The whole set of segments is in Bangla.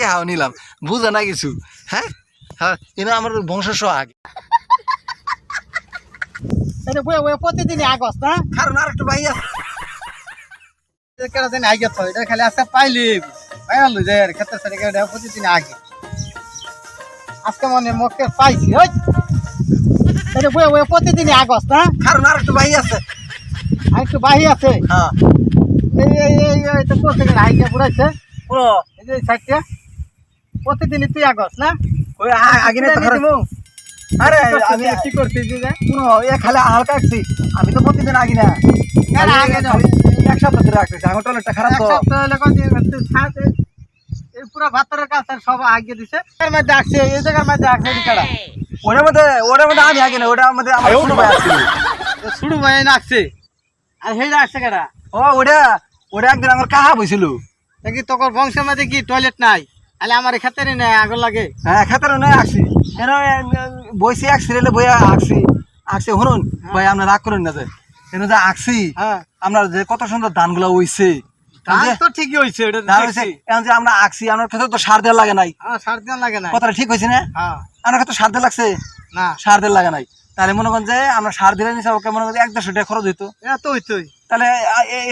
টিয়া নিলাম, বুঝে না কিছু। হ্যাঁ হ্যাঁ, কিন্তু আমার বংশ আগে প্রতিদিনই আগস না কারণ আর একটু ভাই আছে। কেন আগে তো এটা খালি আজকে পাইলি পাইলো যে ক্ষেত্রে সাথে প্রতিদিন আগে আজকে মনে মুখে পাইছি প্রতিদিনই আগস না কারণ আর একটু ভাই আছে। আর একটু বাহি আছে হ্যাঁ হাইকে পুরাইছে পুরো এই যে সাইডটা প্রতিদিনই তুই আগস না ওই আগে না তো। আরে আমি কি করছিস যে শুনো, এ খালি হালকা আসছি, আমি তো প্রতিদিন আগে না, আগে না এক সপ্তাহ ধরে রাখতেছি। আমার টয়লেটটা খারাপ এক তো। সপ্তাহ হলে এই পুরো ভাতরের কাজ সব আগে দিছে এর মধ্যে আসছে এই জায়গার মধ্যে আসছে কারা ওটার মধ্যে আমি আগে না, ওটার মধ্যে আমার ছোট ভাই আছে। শুরু ভাই নাচছে আর সেইটা আসছে কারা ও ওটা ওটা একদিন আমার কাহা বইছিল। দেখি তোর বংশের মধ্যে কি টয়লেট নাই তাহলে আমার ক্ষেত্রে নেই আগর লাগে হ্যাঁ খেতারও নয় আসছি, কেন বইছি এক সিরিয়ালে বইয়া আঁকছি শুনুন ভাই, আপনার রাগ করেন না যে কেন যে আঁকছি হ্যাঁ আপনার যে কত সুন্দর ধানগুলো হইছে। তো ঠিকই হয়েছে ওটা ধান হইছে, এখন যে আমরা আঁকছি আমার ক্ষেত্রে তো সার দেওয়া লাগে নাই। সার দিন লাগে না কথাটা ঠিক হয়েছে না? হ্যাঁ আমার ক্ষেত্রে সার দেওয়া লাগছে না সার দেওয়া লাগে নাই। তাহলে মনে করেন যে আমরা সার দিলে নিছে ওকে মনে করেন 1-1.5 টাকা খরচ হইতো। তো হইতোই তাহলে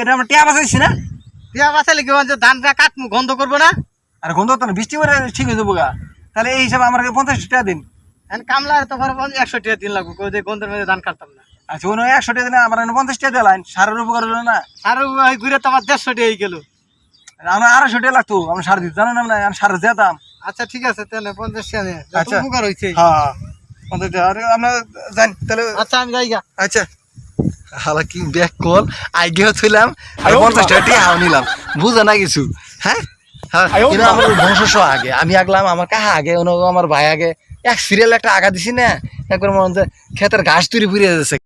এটা আমরা টিয়া বাঁচাইছি না। দিয়া বাঁচালে কি যে ধানটা কাটমু গন্ধ করবো না আর গন্ধ তো না, বৃষ্টি করে ঠিক হয়ে যাবো গা। তাহলে এই হিসাবে আমার 50 টাকা দিন। কামলা তো 100 টাকা দিন লাগবো গন্ধের মধ্যে ধান কাটতাম না আচ্ছা ওই 100 টাকা দিলে আমার 50 টাকা দিলেন, সারের উপকার হলো না। আর ঘুরে তো আমার 150 টাকা গেল আমরা 250 টাকা লাগতো, আমরা সার দিতে জানেন না, আমি সার যেতাম। আচ্ছা ঠিক আছে তাহলে 50 টাকা নিয়ে আচ্ছা। উপকার হয়েছে হ্যাঁ 50 টাকা আর আমরা জানি তাহলে। আচ্ছা আমি যাই গা আচ্ছা হালা কি ব্যাক কল আইগেও ছিলাম আর 50 টাকা টিয়া নিলাম, বুঝে না কিছু। হ্যাঁ হ্যাঁ, কিন্তু আমার বংশ আগে আমি আগলাম, আমার কাহা আগে, আমার ভাই আগে, এক সিরিয়াল একটা আগা দিছি না, একবার মনে হচ্ছে ক্ষেতের ঘাস তুরি পুড়িয়ে যাচ্ছে।